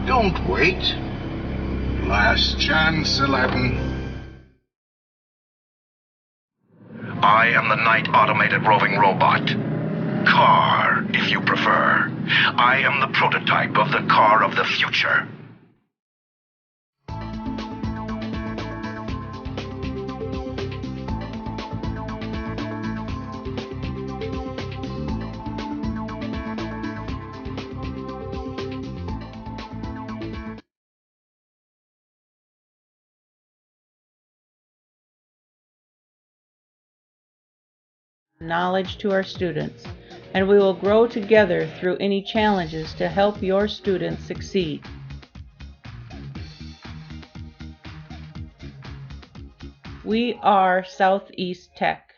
Don't wait. Last chance, 11. I am the Night Automated Roving Robot. Car, if you prefer. I am the prototype of the car of the future. Knowledge to our students, and we will grow together through any challenges to help your students succeed. We are Southeast Tech.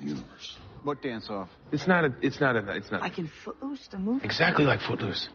Universe. What dance off? It's not. I can footloose the movie. Exactly like Footloose.